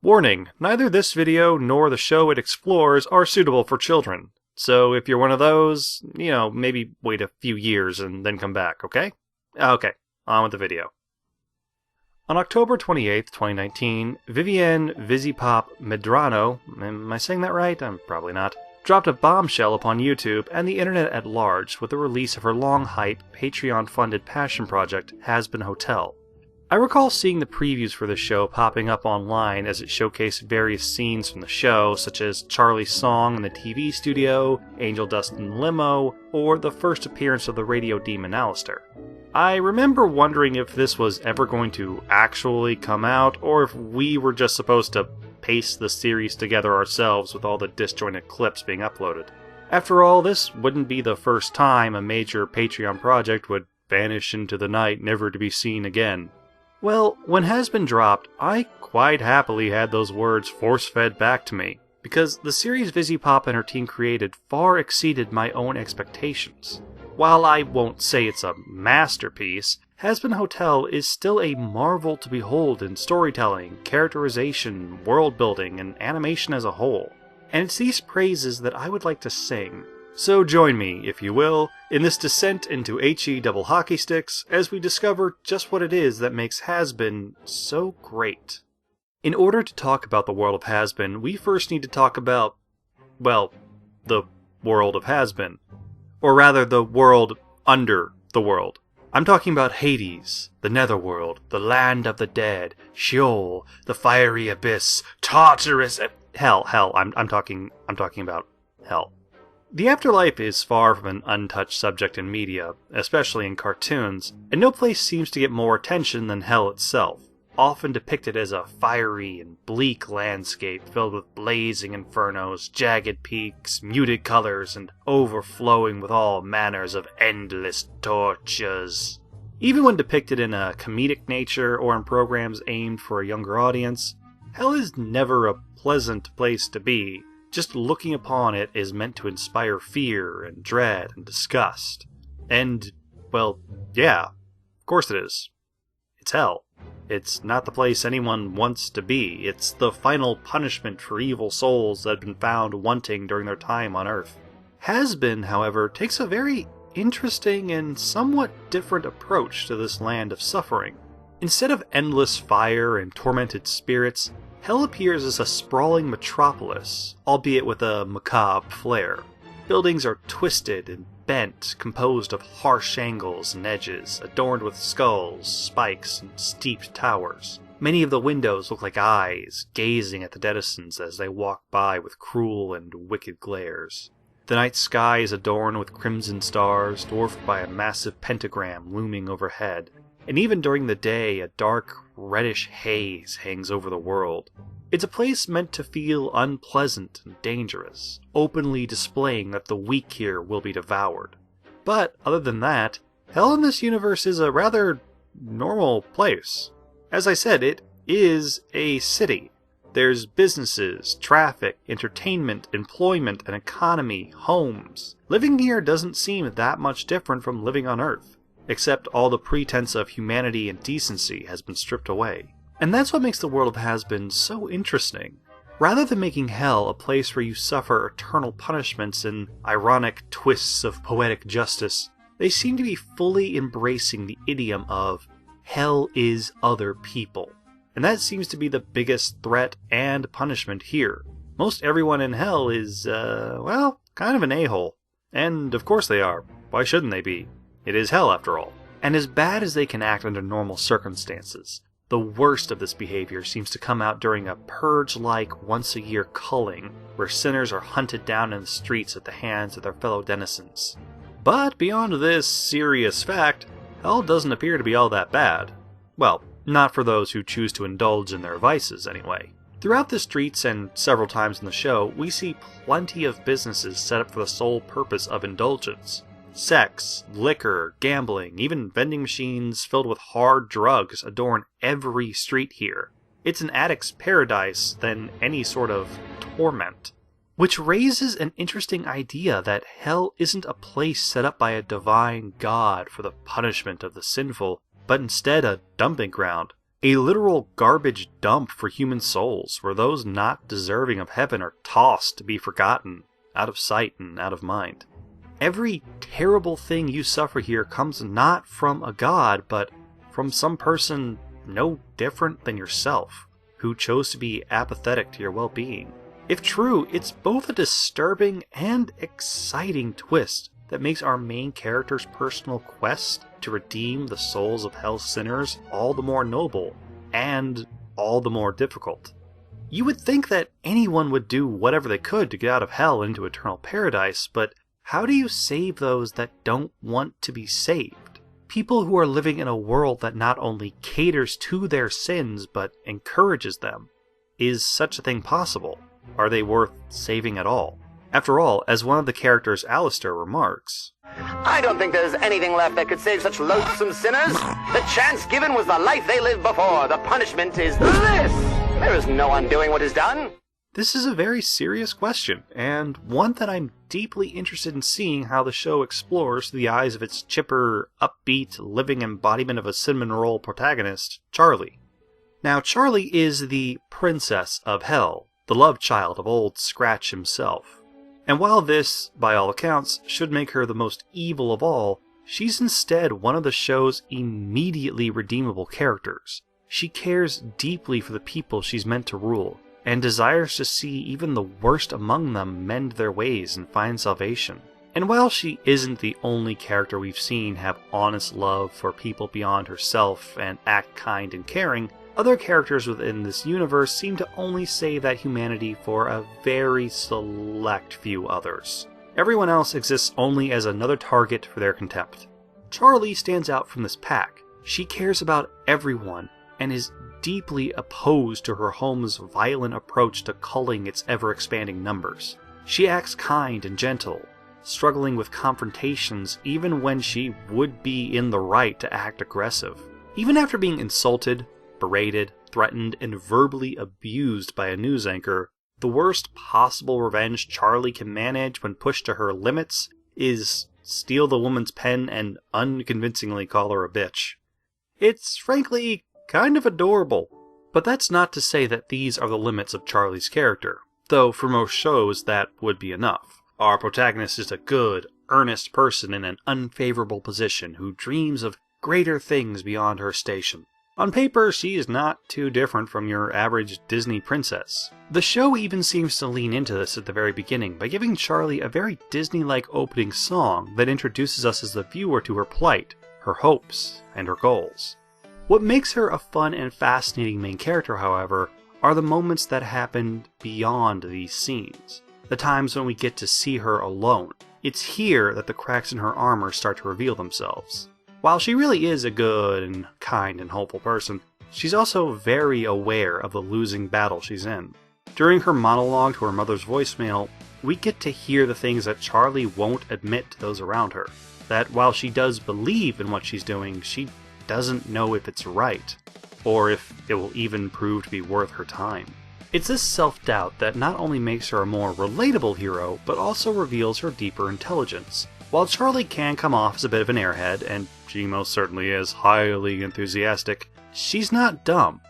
Warning, neither this video nor the show it explores are suitable for children. So if you're one of those, maybe wait a few years and then come back, okay? Okay, on with the video. On October 28th, 2019, Vivienne Vizipop Medrano, am I saying that right? I'm probably not, dropped a bombshell upon YouTube and the internet at large with the release of her long-hype, Patreon-funded passion project, Hazbin Hotel. I recall seeing the previews for the show popping up online as it showcased various scenes from the show, such as Charlie's song in the TV studio, Angel Dust in the limo, or the first appearance of the radio demon Alastor. I remember wondering if this was ever going to actually come out, or if we were just supposed to paste the series together ourselves with all the disjointed clips being uploaded. After all, this wouldn't be the first time a major Patreon project would vanish into the night, never to be seen again. Well, when Hazbin dropped, I quite happily had those words force-fed back to me, because the series Vizipop and her team created far exceeded my own expectations. While I won't say it's a masterpiece, Hazbin Hotel is still a marvel to behold in storytelling, characterization, world-building, and animation as a whole. And it's these praises that I would like to sing. So join me, if you will, in this descent into HE double hockey sticks as we discover just what it is that makes Hazbin so great. In order to talk about the world of Hazbin, we first need to talk about, well, the world of Hazbin. Or rather, the world under the world. I'm talking about Hades, the Netherworld, the land of the dead, Sheol, the fiery abyss, Tartarus, hell, I'm talking about hell. The afterlife is far from an untouched subject in media, especially in cartoons, and no place seems to get more attention than hell itself, often depicted as a fiery and bleak landscape filled with blazing infernos, jagged peaks, muted colors, and overflowing with all manners of endless tortures. Even when depicted in a comedic nature or in programs aimed for a younger audience, hell is never a pleasant place to be. Just looking upon it is meant to inspire fear and dread and disgust. And, well, yeah, of course it is. It's hell. It's not the place anyone wants to be. It's the final punishment for evil souls that have been found wanting during their time on Earth. Hazbin, however, takes a very interesting and somewhat different approach to this land of suffering. Instead of endless fire and tormented spirits, hell appears as a sprawling metropolis, albeit with a macabre flair. Buildings are twisted and bent, composed of harsh angles and edges, adorned with skulls, spikes, and steeped towers. Many of the windows look like eyes, gazing at the denizens as they walk by with cruel and wicked glares. The night sky is adorned with crimson stars, dwarfed by a massive pentagram looming overhead. And even during the day, a dark, reddish haze hangs over the world. It's a place meant to feel unpleasant and dangerous, openly displaying that the weak here will be devoured. But, other than that, hell in this universe is a rather normal place. As I said, it is a city. There's businesses, traffic, entertainment, employment, an economy, homes. Living here doesn't seem that much different from living on Earth. Except all the pretense of humanity and decency has been stripped away. And that's what makes the world of Hazbin so interesting. Rather than making hell a place where you suffer eternal punishments and ironic twists of poetic justice, they seem to be fully embracing the idiom of hell is other people. And that seems to be the biggest threat and punishment here. Most everyone in hell is, kind of an a-hole. And of course they are. Why shouldn't they be? It is hell, after all. And as bad as they can act under normal circumstances, the worst of this behavior seems to come out during a purge-like once-a-year culling, where sinners are hunted down in the streets at the hands of their fellow denizens. But beyond this serious fact, hell doesn't appear to be all that bad. Well, not for those who choose to indulge in their vices, anyway. Throughout the streets and several times in the show, we see plenty of businesses set up for the sole purpose of indulgence. Sex, liquor, gambling, even vending machines filled with hard drugs adorn every street here. It's an addict's paradise than any sort of torment. Which raises an interesting idea that hell isn't a place set up by a divine god for the punishment of the sinful, but instead a dumping ground, A literal garbage dump for human souls, where those not deserving of heaven are tossed to be forgotten, out of sight and out of mind. Every terrible thing you suffer here comes not from a god, but from some person no different than yourself, who chose to be apathetic to your well-being. If true, it's both a disturbing and exciting twist that makes our main character's personal quest to redeem the souls of hell's sinners all the more noble, and all the more difficult. You would think that anyone would do whatever they could to get out of hell into eternal paradise, but how do you save those that don't want to be saved? People who are living in a world that not only caters to their sins, but encourages them. Is such a thing possible? Are they worth saving at all? After all, as one of the characters Alastor remarks, I don't think there's anything left that could save such loathsome sinners. The chance given was the life they lived before. The punishment is this. There is no undoing what is done. This is a very serious question, and one that I'm deeply interested in seeing how the show explores through the eyes of its chipper, upbeat, living embodiment of a cinnamon roll protagonist, Charlie. Now, Charlie is the princess of hell, the love child of Old Scratch himself. And while this, by all accounts, should make her the most evil of all, she's instead one of the show's immediately redeemable characters. She cares deeply for the people she's meant to rule, and desires to see even the worst among them mend their ways and find salvation. And while she isn't the only character we've seen have honest love for people beyond herself and act kind and caring, other characters within this universe seem to only save that humanity for a very select few others. Everyone else exists only as another target for their contempt. Charlie stands out from this pack. She cares about everyone and is deeply opposed to her home's violent approach to culling its ever-expanding numbers. She acts kind and gentle, struggling with confrontations even when she would be in the right to act aggressive. Even after being insulted, berated, threatened, and verbally abused by a news anchor, the worst possible revenge Charlie can manage when pushed to her limits is steal the woman's pen and unconvincingly call her a bitch. It's frankly kind of adorable. But that's not to say that these are the limits of Charlie's character, though for most shows that would be enough. Our protagonist is a good, earnest person in an unfavorable position who dreams of greater things beyond her station. On paper, she is not too different from your average Disney princess. The show even seems to lean into this at the very beginning by giving Charlie a very Disney-like opening song that introduces us as the viewer to her plight, her hopes, and her goals. What makes her a fun and fascinating main character, however, are the moments that happen beyond these scenes. The times when we get to see her alone. It's here that the cracks in her armor start to reveal themselves. While she really is a good and kind and hopeful person, she's also very aware of the losing battle she's in. During her monologue to her mother's voicemail, we get to hear the things that Charlie won't admit to those around her. That while she does believe in what she's doing, she doesn't know if it's right, or if it will even prove to be worth her time. It's this self-doubt that not only makes her a more relatable hero, but also reveals her deeper intelligence. While Charlie can come off as a bit of an airhead, and she most certainly is highly enthusiastic, she's not dumb.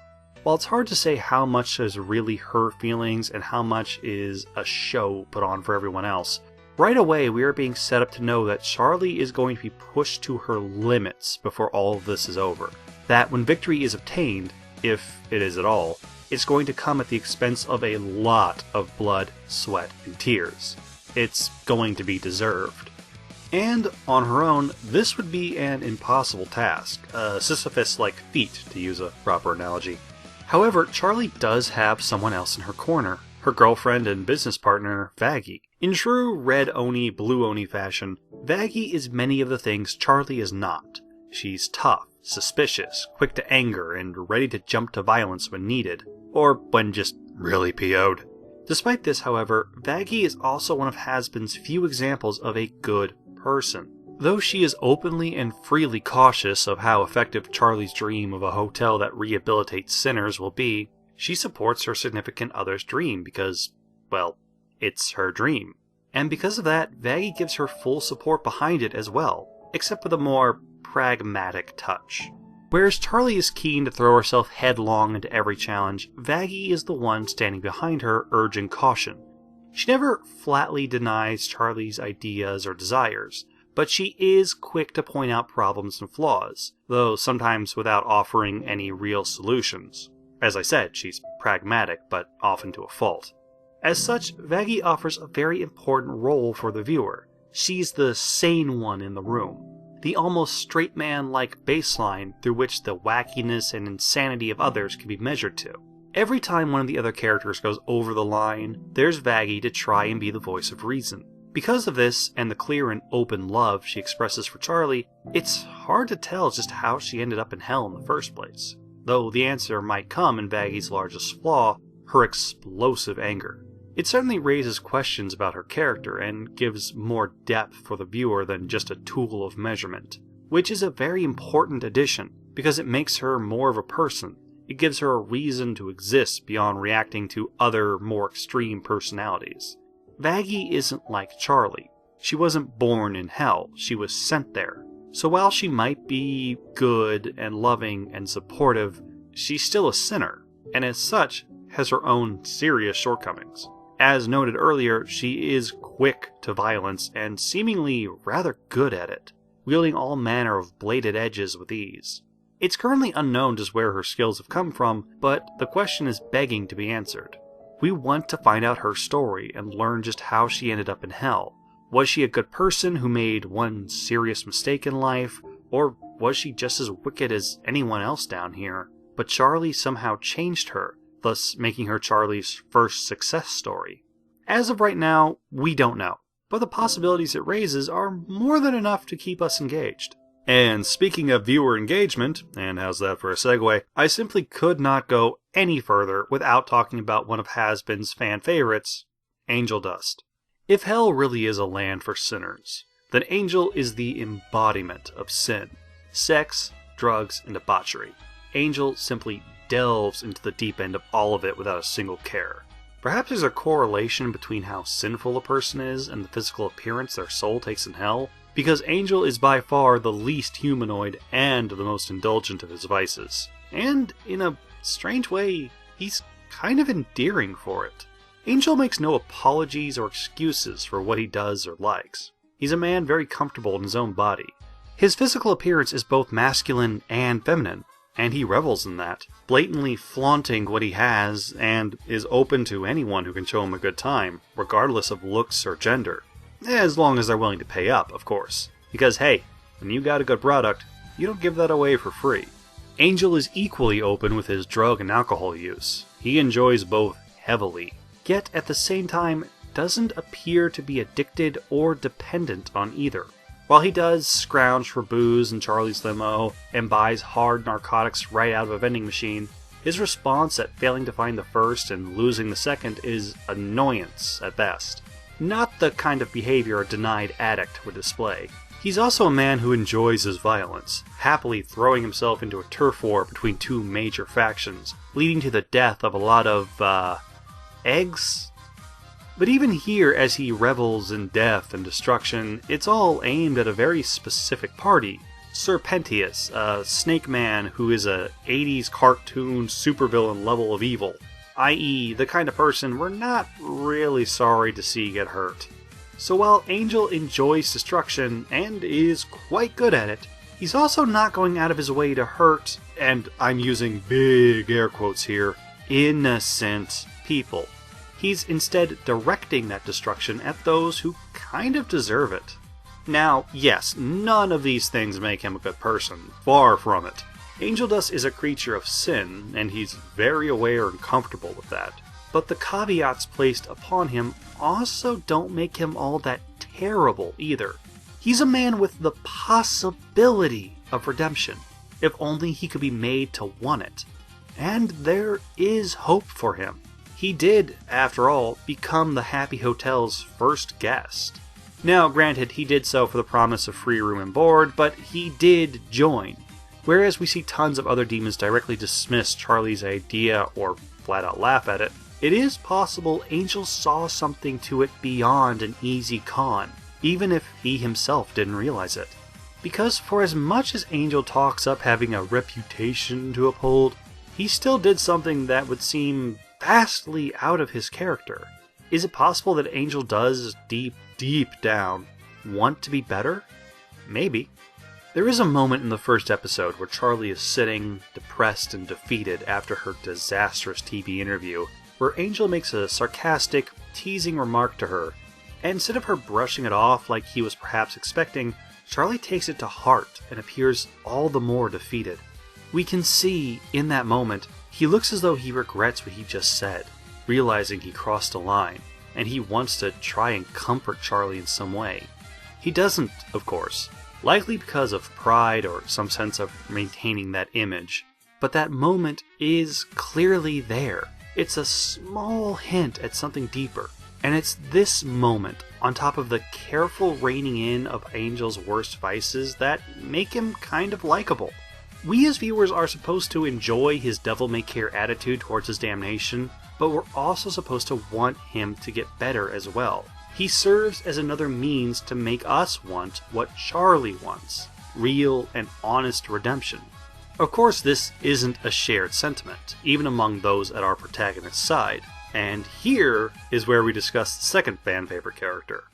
While it's hard to say how much is really her feelings and how much is a show put on for everyone else, right away we are being set up to know that Charlie is going to be pushed to her limits before all of this is over. That when victory is obtained, if it is at all, it's going to come at the expense of a lot of blood, sweat, and tears. It's going to be deserved. And, on her own, this would be an impossible task, a Sisyphus-like feat, to use a proper analogy. However, Charlie does have someone else in her corner, her girlfriend and business partner, Vaggie. In true red Oni, blue Oni fashion, Vaggie is many of the things Charlie is not. She's tough, suspicious, quick to anger, and ready to jump to violence when needed, or when just really PO'd. Despite this, however, Vaggie is also one of Hazbin's few examples of a good person. Though she is openly and freely cautious of how effective Charlie's dream of a hotel that rehabilitates sinners will be, she supports her significant other's dream because, well, it's her dream. And because of that, Vaggie gives her full support behind it as well, except with a more pragmatic touch. Whereas Charlie is keen to throw herself headlong into every challenge, Vaggie is the one standing behind her, urging caution. She never flatly denies Charlie's ideas or desires, but she is quick to point out problems and flaws, though sometimes without offering any real solutions. As I said, she's pragmatic, but often to a fault. As such, Vaggie offers a very important role for the viewer. She's the sane one in the room. The almost straight man-like baseline through which the wackiness and insanity of others can be measured to. Every time one of the other characters goes over the line, there's Vaggie to try and be the voice of reason. Because of this, and the clear and open love she expresses for Charlie, it's hard to tell just how she ended up in hell in the first place. Though the answer might come in Vaggie's largest flaw, her explosive anger. It certainly raises questions about her character and gives more depth for the viewer than just a tool of measurement, which is a very important addition because it makes her more of a person. It gives her a reason to exist beyond reacting to other, more extreme personalities. Vaggie isn't like Charlie. She wasn't born in hell, she was sent there. So while she might be good and loving and supportive, she's still a sinner, and as such, has her own serious shortcomings. As noted earlier, she is quick to violence and seemingly rather good at it, wielding all manner of bladed edges with ease. It's currently unknown just where her skills have come from, but the question is begging to be answered. We want to find out her story and learn just how she ended up in hell. Was she a good person who made one serious mistake in life, or was she just as wicked as anyone else down here? But Charlie somehow changed her, thus making her Charlie's first success story. As of right now, we don't know, but the possibilities it raises are more than enough to keep us engaged. And speaking of viewer engagement, and how's that for a segue, I simply could not go any further without talking about one of Hazbin's fan favorites, Angel Dust. If hell really is a land for sinners, then Angel is the embodiment of sin. Sex, drugs, and debauchery. Angel simply delves into the deep end of all of it without a single care. Perhaps there's a correlation between how sinful a person is and the physical appearance their soul takes in hell, because Angel is by far the least humanoid and the most indulgent of his vices. And, in a strange way, he's kind of endearing for it. Angel makes no apologies or excuses for what he does or likes. He's a man very comfortable in his own body. His physical appearance is both masculine and feminine, and he revels in that, blatantly flaunting what he has and is open to anyone who can show him a good time, regardless of looks or gender. As long as they're willing to pay up, of course. Because hey, when you got a good product, you don't give that away for free. Angel is equally open with his drug and alcohol use. He enjoys both heavily, yet at the same time doesn't appear to be addicted or dependent on either. While he does scrounge for booze in Charlie's limo and buys hard narcotics right out of a vending machine, his response at failing to find the first and losing the second is annoyance at best. Not the kind of behavior a denied addict would display. He's also a man who enjoys his violence, happily throwing himself into a turf war between two major factions, leading to the death of a lot of, eggs? But even here, as he revels in death and destruction, it's all aimed at a very specific party. Sir Pentious, a snake man who is a 80s cartoon supervillain level of evil, i.e. the kind of person we're not really sorry to see get hurt. So while Angel enjoys destruction, and is quite good at it, he's also not going out of his way to hurt, and I'm using big air quotes here, innocent people. He's instead directing that destruction at those who kind of deserve it. Now, yes, none of these things make him a good person, far from it. Angel Dust is a creature of sin, and he's very aware and comfortable with that. But the caveats placed upon him also don't make him all that terrible either. He's a man with the possibility of redemption, if only he could be made to want it. And there is hope for him. He did, after all, become the Happy Hotel's first guest. Now, granted, he did so for the promise of free room and board, but he did join. Whereas we see tons of other demons directly dismiss Charlie's idea or flat out laugh at it, it is possible Angel saw something to it beyond an easy con, even if he himself didn't realize it. Because for as much as Angel talks up having a reputation to uphold, he still did something that would seem vastly out of his character. Is it possible that Angel does, deep down, want to be better? Maybe. There is a moment in the first episode where Charlie is sitting, depressed and defeated after her disastrous TV interview, where Angel makes a sarcastic, teasing remark to her, and instead of her brushing it off like he was perhaps expecting, Charlie takes it to heart and appears all the more defeated. We can see, in that moment, he looks as though he regrets what he just said, realizing he crossed a line, and he wants to try and comfort Charlie in some way. He doesn't, of course, likely because of pride or some sense of maintaining that image, but that moment is clearly there. It's a small hint at something deeper, and it's this moment, on top of the careful reining in of Angel's worst vices, that make him kind of likable. We as viewers are supposed to enjoy his devil-may-care attitude towards his damnation, but we're also supposed to want him to get better as well. He serves as another means to make us want what Charlie wants, real and honest redemption. Of course, this isn't a shared sentiment, even among those at our protagonist's side, and here is where we discuss the second fan favorite character.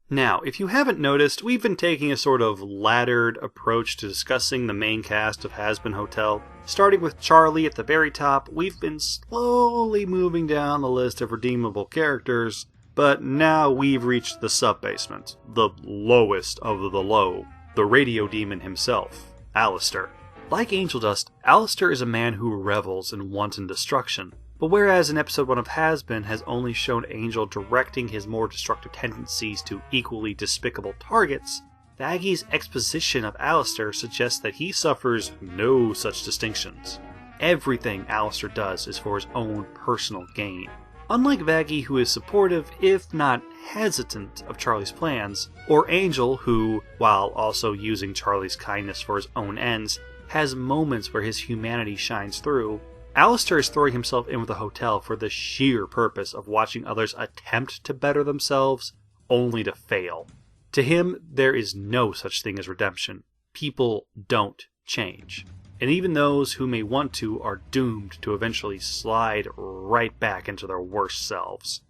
Now, if you haven't noticed, we've been taking a sort of laddered approach to discussing the main cast of Hazbin Hotel. Starting with Charlie at the very top, we've been slowly moving down the list of redeemable characters, but now we've reached the sub-basement, the lowest of the low, the radio demon himself, Alastor. Like Angel Dust, Alastor is a man who revels in wanton destruction. But whereas in episode 1 of Hazbin has only shown Angel directing his more destructive tendencies to equally despicable targets, Vaggie's exposition of Alastor suggests that he suffers no such distinctions. Everything Alastor does is for his own personal gain. Unlike Vaggie, who is supportive, if not hesitant, of Charlie's plans, or Angel, who, while also using Charlie's kindness for his own ends, has moments where his humanity shines through, Alastor is throwing himself in with the hotel for the sheer purpose of watching others attempt to better themselves, only to fail. To him, there is no such thing as redemption. People don't change. And even those who may want to are doomed to eventually slide right back into their worst selves.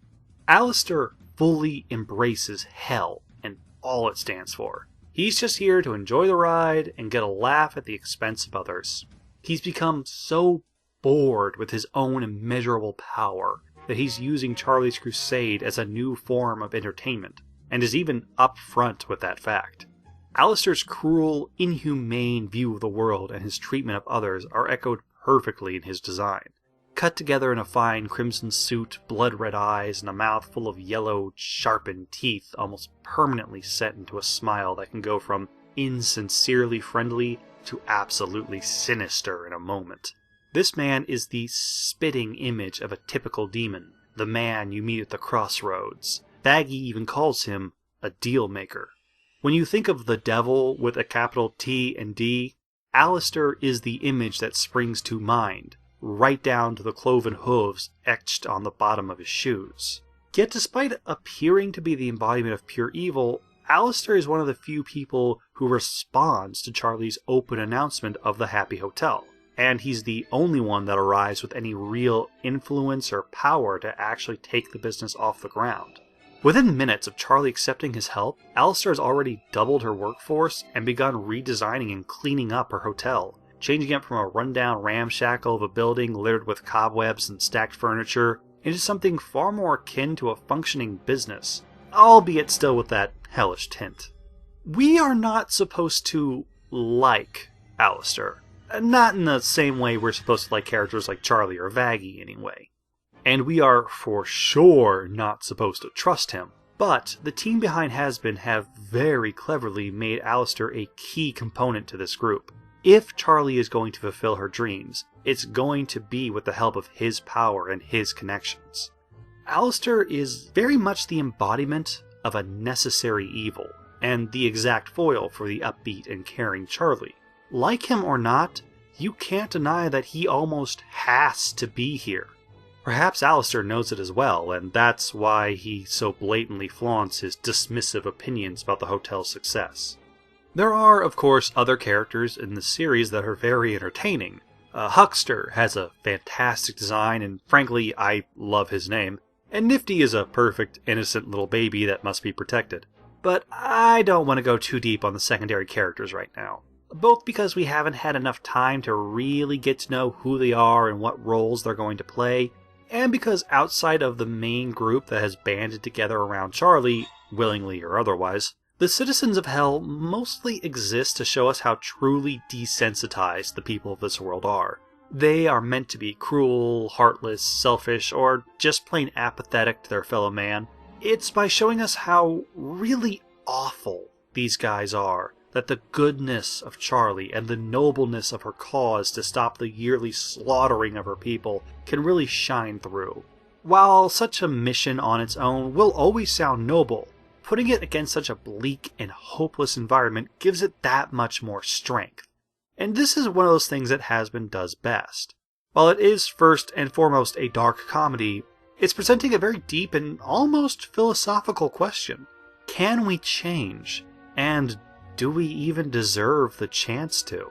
Alastor fully embraces hell and all it stands for. He's just here to enjoy the ride and get a laugh at the expense of others. He's become so bored with his own immeasurable power that he's using Charlie's crusade as a new form of entertainment, and is even upfront with that fact. Alastor's cruel, inhumane view of the world and his treatment of others are echoed perfectly in his design. Cut together in a fine crimson suit, blood-red eyes, and a mouth full of yellow, sharpened teeth almost permanently set into a smile that can go from insincerely friendly to absolutely sinister in a moment. This man is the spitting image of a typical demon, the man you meet at the crossroads. Vaggie even calls him a deal maker. When you think of the devil with a capital T and D, Alastor is the image that springs to mind, right down to the cloven hooves etched on the bottom of his shoes. Yet despite appearing to be the embodiment of pure evil, Alastor is one of the few people who responds to Charlie's open announcement of the Happy Hotel. And he's the only one that arrives with any real influence or power to actually take the business off the ground. Within minutes of Charlie accepting his help, Alastor has already doubled her workforce and begun redesigning and cleaning up her hotel, changing it from a rundown ramshackle of a building littered with cobwebs and stacked furniture into something far more akin to a functioning business, albeit still with that hellish tint. We are not supposed to like Alastor. Not in the same way we're supposed to like characters like Charlie or Vaggie, anyway. And we are for sure not supposed to trust him. But the team behind Hazbin have very cleverly made Alastor a key component to this group. If Charlie is going to fulfill her dreams, it's going to be with the help of his power and his connections. Alastor is very much the embodiment of a necessary evil, and the exact foil for the upbeat and caring Charlie. Like him or not, you can't deny that he almost has to be here. Perhaps Alastor knows it as well, and that's why he so blatantly flaunts his dismissive opinions about the hotel's success. There are, of course, other characters in the series that are very entertaining. Huckster has a fantastic design, and frankly, I love his name. And Nifty is a perfect, innocent little baby that must be protected. But I don't want to go too deep on the secondary characters right now. Both because we haven't had enough time to really get to know who they are and what roles they're going to play, and because outside of the main group that has banded together around Charlie, willingly or otherwise, the citizens of Hell mostly exist to show us how truly desensitized the people of this world are. They are meant to be cruel, heartless, selfish, or just plain apathetic to their fellow man. It's by showing us how really awful these guys are that the goodness of Charlie and the nobleness of her cause to stop the yearly slaughtering of her people can really shine through. While such a mission on its own will always sound noble, putting it against such a bleak and hopeless environment gives it that much more strength. And this is one of those things that Hazbin does best. While it is first and foremost a dark comedy, it's presenting a very deep and almost philosophical question. Can we change? And do we even deserve the chance to?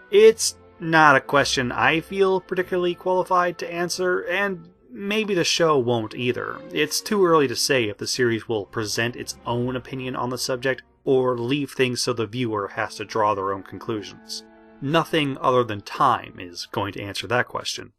It's not a question I feel particularly qualified to answer, and maybe the show won't either. It's too early to say if the series will present its own opinion on the subject, or leave things so the viewer has to draw their own conclusions. Nothing other than time is going to answer that question.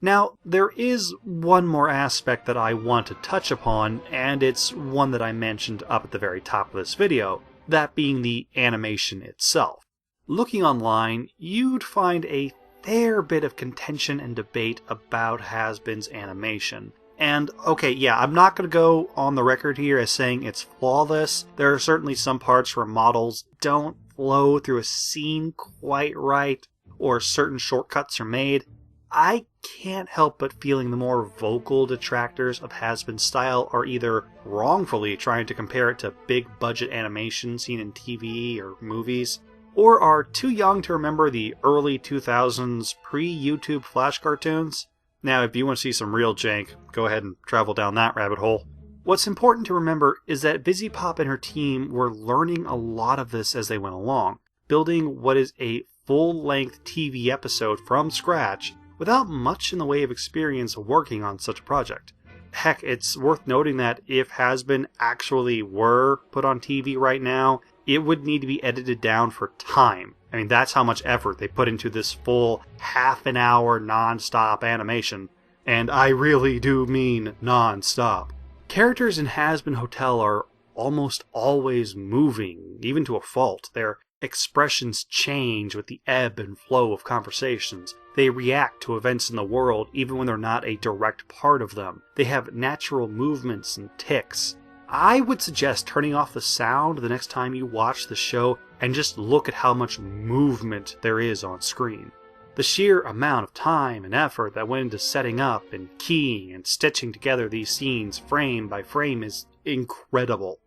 Now, there is one more aspect that I want to touch upon, and it's one that I mentioned up at the very top of this video, that being the animation itself. Looking online, you'd find a fair bit of contention and debate about Hazbin's animation. And, okay, yeah, I'm not going to go on the record here as saying it's flawless. There are certainly some parts where models don't flow through a scene quite right, or certain shortcuts are made. I can't help but feeling the more vocal detractors of Hazbin's style are either wrongfully trying to compare it to big-budget animation seen in TV or movies, or are too young to remember the early 2000s pre-YouTube Flash cartoons. Now, if you want to see some real jank, go ahead and travel down that rabbit hole. What's important to remember is that Busy Pop and her team were learning a lot of this as they went along, building what is a full-length TV episode from scratch without much in the way of experience working on such a project. Heck, it's worth noting that if Hazbin actually were put on TV right now, it would need to be edited down for time. I mean, that's how much effort they put into this full half-an-hour non-stop animation. And I really do mean non-stop. Characters in Hazbin Hotel are almost always moving, even to a fault. Their expressions change with the ebb and flow of conversations. They react to events in the world even when they're not a direct part of them. They have natural movements and tics. I would suggest turning off the sound the next time you watch the show and just look at how much movement there is on screen. The sheer amount of time and effort that went into setting up and keying and stitching together these scenes frame by frame is incredible.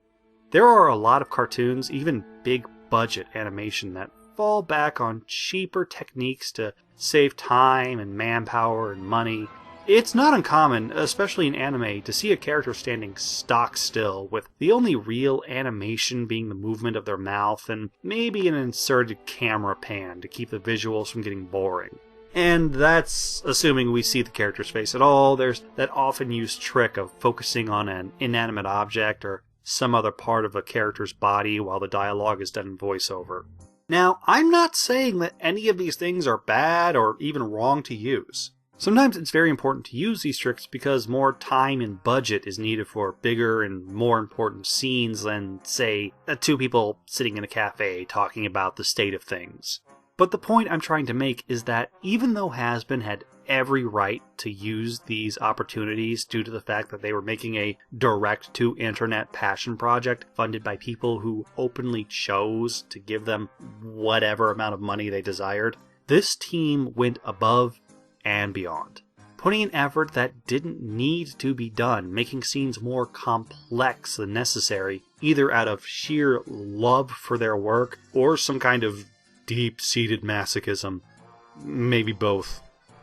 There are a lot of cartoons, even big-budget animation, that fall back on cheaper techniques to save time and manpower and money. It's not uncommon, especially in anime, to see a character standing stock still, with the only real animation being the movement of their mouth and maybe an inserted camera pan to keep the visuals from getting boring. And that's assuming we see the character's face at all. There's that often used trick of focusing on an inanimate object or some other part of a character's body while the dialogue is done in voiceover. Now, I'm not saying that any of these things are bad or even wrong to use. Sometimes it's very important to use these tricks because more time and budget is needed for bigger and more important scenes than, say, two people sitting in a cafe talking about the state of things. But the point I'm trying to make is that even though Hazbin had every right to use these opportunities due to the fact that they were making a direct-to-internet passion project funded by people who openly chose to give them whatever amount of money they desired, this team went above and beyond, putting an effort that didn't need to be done, making scenes more complex than necessary, either out of sheer love for their work or some kind of deep-seated masochism. Maybe both.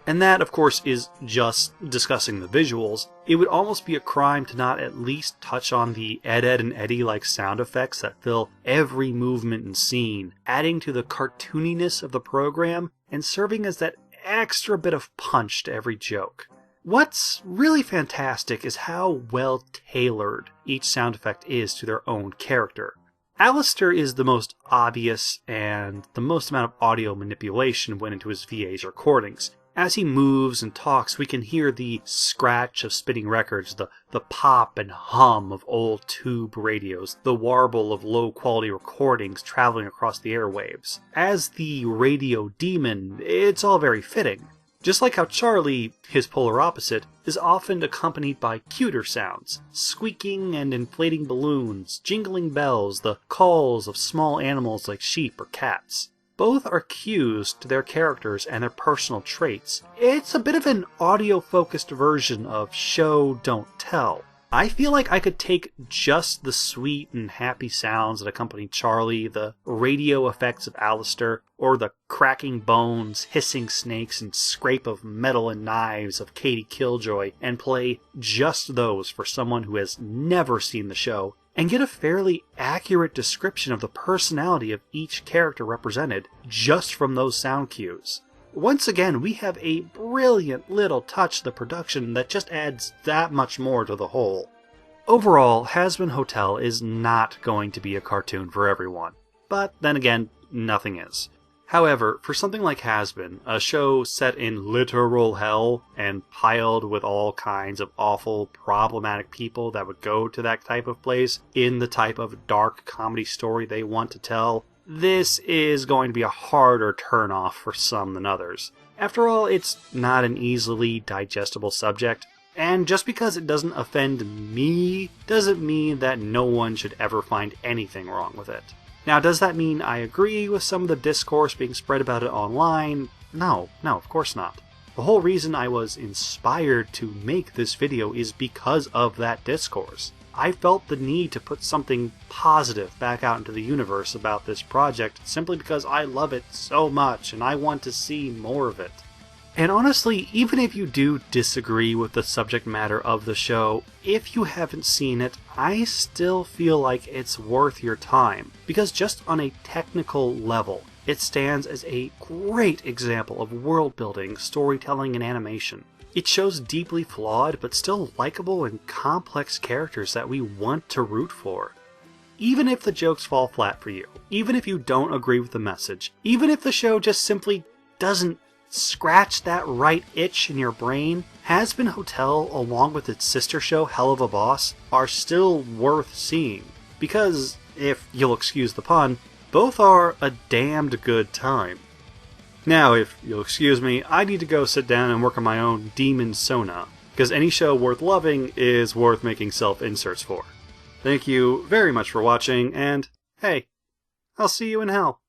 And that, of course, is just discussing the visuals. It would almost be a crime to not at least touch on the Ed, Ed, and Eddie-like sound effects that fill every movement and scene, adding to the cartooniness of the program and serving as that extra bit of punch to every joke. What's really fantastic is how well tailored each sound effect is to their own character. Alastor is the most obvious, and the most amount of audio manipulation went into his VA's recordings. As he moves and talks, we can hear the scratch of spinning records, the pop and hum of old tube radios, the warble of low-quality recordings traveling across the airwaves. As the radio demon, it's all very fitting. Just like how Charlie, his polar opposite, is often accompanied by cuter sounds, squeaking and inflating balloons, jingling bells, the calls of small animals like sheep or cats. Both are cues to their characters and their personal traits. It's a bit of an audio-focused version of show, don't tell. I feel like I could take just the sweet and happy sounds that accompany Charlie, the radio effects of Alastor, or the cracking bones, hissing snakes, and scrape of metal and knives of Katie Killjoy, and play just those for someone who has never seen the show, and get a fairly accurate description of the personality of each character represented just from those sound cues. Once again, we have a brilliant little touch to the production that just adds that much more to the whole. Overall, Hazbin Hotel is not going to be a cartoon for everyone, but then again, nothing is. However, for something like Hazbin, a show set in literal hell and piled with all kinds of awful, problematic people that would go to that type of place in the type of dark comedy story they want to tell, this is going to be a harder turnoff for some than others. After all, it's not an easily digestible subject, and just because it doesn't offend me doesn't mean that no one should ever find anything wrong with it. Now, does that mean I agree with some of the discourse being spread about it online? No, of course not. The whole reason I was inspired to make this video is because of that discourse. I felt the need to put something positive back out into the universe about this project simply because I love it so much and I want to see more of it. And honestly, even if you do disagree with the subject matter of the show, if you haven't seen it, I still feel like it's worth your time, because just on a technical level, it stands as a great example of world building, storytelling, and animation. It shows deeply flawed but still likable and complex characters that we want to root for. Even if the jokes fall flat for you, even if you don't agree with the message, even if the show just simply doesn't scratch that right itch in your brain, Hazbin Hotel, along with its sister show Hell of a Boss, are still worth seeing. Because, if you'll excuse the pun, both are a damned good time. Now, if you'll excuse me, I need to go sit down and work on my own demon sona, because any show worth loving is worth making self-inserts for. Thank you very much for watching, and hey, I'll see you in hell.